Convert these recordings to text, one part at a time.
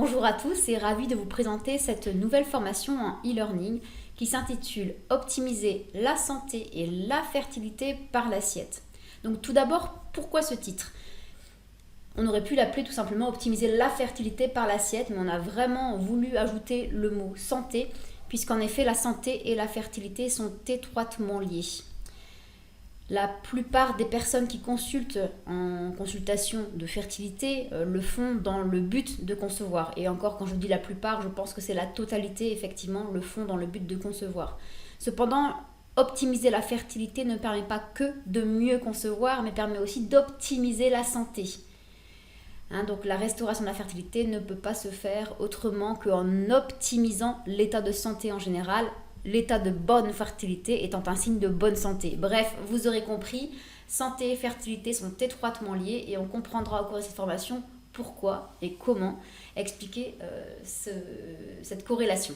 Bonjour à tous et ravi de vous présenter cette nouvelle formation en e-learning qui s'intitule Optimiser la santé et la fertilité par l'assiette. Donc tout d'abord, pourquoi ce titre? On aurait pu l'appeler tout simplement Optimiser la fertilité par l'assiette, mais on a vraiment voulu ajouter le mot santé, puisqu'en effet la santé et la fertilité sont étroitement liées. La plupart des personnes qui consultent en consultation de fertilité le font dans le but de concevoir. Et encore, quand je dis la plupart, je pense que c'est la totalité, effectivement, le font dans le but de concevoir. Cependant, optimiser la fertilité ne permet pas que de mieux concevoir, mais permet aussi d'optimiser la santé. Donc la restauration de la fertilité ne peut pas se faire autrement qu'en optimisant l'état de santé en général, l'état de bonne fertilité étant un signe de bonne santé. Bref, vous aurez compris, santé et fertilité sont étroitement liées et on comprendra au cours de cette formation pourquoi et comment expliquer cette corrélation.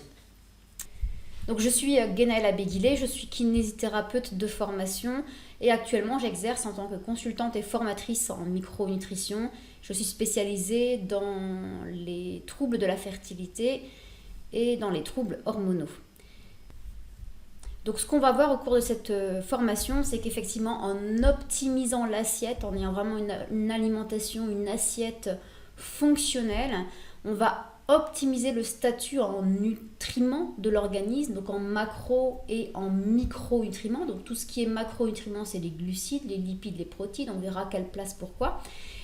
Donc je suis Guénaëlle Abéguilé, je suis kinésithérapeute de formation et actuellement j'exerce en tant que consultante et formatrice en micronutrition. Je suis spécialisée dans les troubles de la fertilité et dans les troubles hormonaux. Donc ce qu'on va voir au cours de cette formation, c'est qu'effectivement en optimisant l'assiette, en ayant vraiment une alimentation, une assiette fonctionnelle, on va optimiser le statut en nutriments de l'organisme, donc en macro et en micronutriments. Donc tout ce qui est macronutriments, c'est les glucides, les lipides, les protéines, on verra quelle place pourquoi.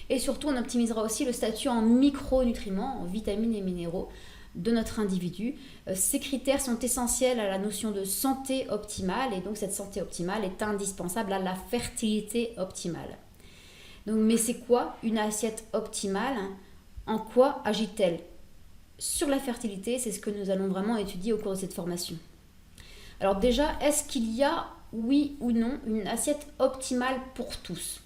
Et surtout, on optimisera aussi le statut en micronutriments, en vitamines et minéraux de notre individu. Ces critères sont essentiels à la notion de santé optimale et donc cette santé optimale est indispensable à la fertilité optimale. Donc, mais c'est quoi une assiette optimale? En quoi agit-elle sur la fertilité? C'est ce que nous allons vraiment étudier au cours de cette formation. Alors déjà, est-ce qu'il y a, oui ou non, une assiette optimale pour tous?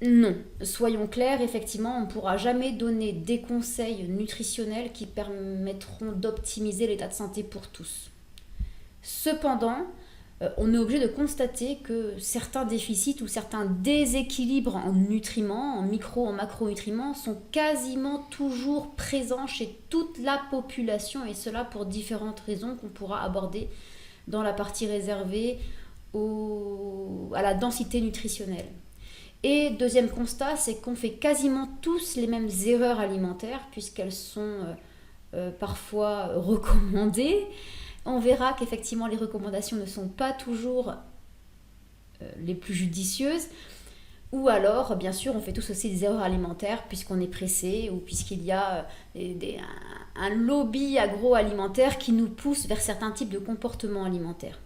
Non, soyons clairs, effectivement, on ne pourra jamais donner des conseils nutritionnels qui permettront d'optimiser l'état de santé pour tous. Cependant, on est obligé de constater que certains déficits ou certains déséquilibres en nutriments, en micro, en macronutriments, sont quasiment toujours présents chez toute la population et cela pour différentes raisons qu'on pourra aborder dans la partie réservée à la densité nutritionnelle. Et deuxième constat, c'est qu'on fait quasiment tous les mêmes erreurs alimentaires puisqu'elles sont parfois recommandées. On verra qu'effectivement les recommandations ne sont pas toujours les plus judicieuses. Ou alors, bien sûr, on fait tous aussi des erreurs alimentaires puisqu'on est pressé ou puisqu'il y a un lobby agroalimentaire qui nous pousse vers certains types de comportements alimentaires.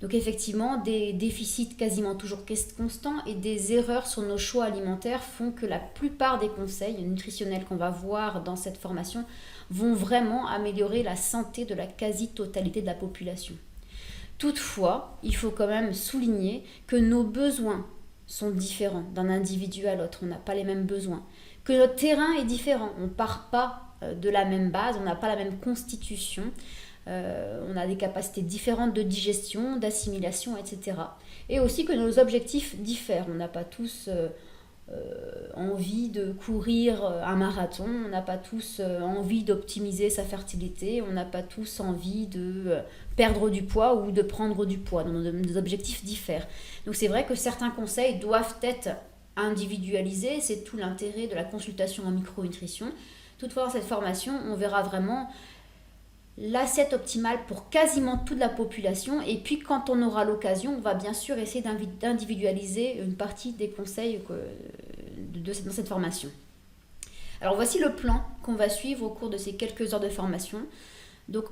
Donc effectivement, des déficits quasiment toujours constants et des erreurs sur nos choix alimentaires font que la plupart des conseils nutritionnels qu'on va voir dans cette formation vont vraiment améliorer la santé de la quasi-totalité de la population. Toutefois, il faut quand même souligner que nos besoins sont différents d'un individu à l'autre. On n'a pas les mêmes besoins. Que notre terrain est différent. On ne part pas de la même base, on n'a pas la même constitution. On a des capacités différentes de digestion, d'assimilation, etc. Et aussi que nos objectifs diffèrent. On n'a pas tous envie de courir un marathon, on n'a pas tous envie d'optimiser sa fertilité, on n'a pas tous envie de perdre du poids ou de prendre du poids. Donc, nos objectifs diffèrent. Donc c'est vrai que certains conseils doivent être individualisés, c'est tout l'intérêt de la consultation en micronutrition. Toutefois, dans cette formation, on verra vraiment l'assiette optimale pour quasiment toute la population et puis quand on aura l'occasion, on va bien sûr essayer d'individualiser une partie des conseils dans cette formation. Alors voici le plan qu'on va suivre au cours de ces quelques heures de formation. Donc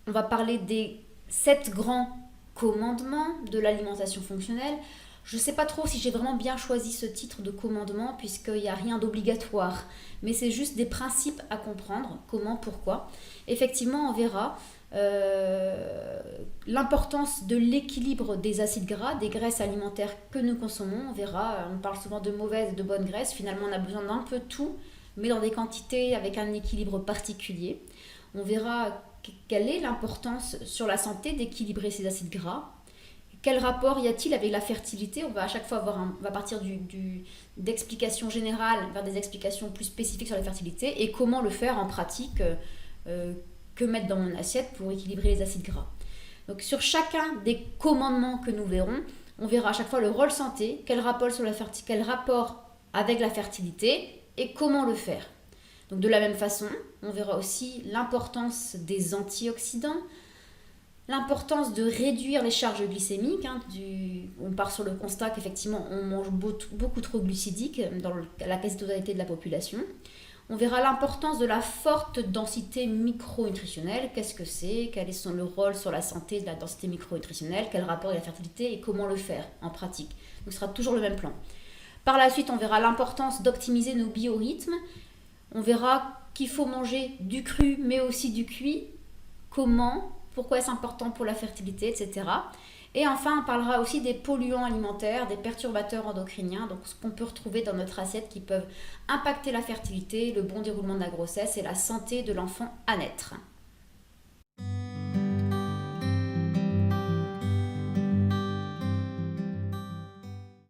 on va parler des 7 grands commandements de l'alimentation fonctionnelle. Je ne sais pas trop si j'ai vraiment bien choisi ce titre de commandement puisqu'il n'y a rien d'obligatoire, mais c'est juste des principes à comprendre, comment, pourquoi. Effectivement, on verra l'importance de l'équilibre des acides gras, des graisses alimentaires que nous consommons. On verra, on parle souvent de mauvaises et de bonnes graisses. Finalement, on a besoin d'un peu tout, mais dans des quantités avec un équilibre particulier. On verra quelle est l'importance sur la santé d'équilibrer ces acides gras. Quel rapport y a-t-il avec la fertilité? On va à chaque fois on va partir d'explications générales vers des explications plus spécifiques sur la fertilité et comment le faire en pratique, que mettre dans mon assiette pour équilibrer les acides gras. Donc sur chacun des commandements que nous verrons, on verra à chaque fois le rôle santé, quel rapport avec la fertilité et comment le faire. Donc de la même façon, on verra aussi l'importance des antioxydants, l'importance de réduire les charges glycémiques. On part sur le constat qu'effectivement on mange beaucoup trop glucidique dans la quasi-totalité de la population. On verra l'importance de la forte densité micronutritionnelle. Qu'est-ce que c'est? Quel est le rôle sur la santé de la densité micronutritionnelle? Quel rapport avec la fertilité et comment le faire en pratique? Donc ce sera toujours le même plan. Par la suite, on verra l'importance d'optimiser nos biorhythmes. On verra qu'il faut manger du cru mais aussi du cuit. Comment? Pourquoi est-ce important pour la fertilité, etc. Et enfin, on parlera aussi des polluants alimentaires, des perturbateurs endocriniens, donc ce qu'on peut retrouver dans notre assiette qui peuvent impacter la fertilité, le bon déroulement de la grossesse et la santé de l'enfant à naître.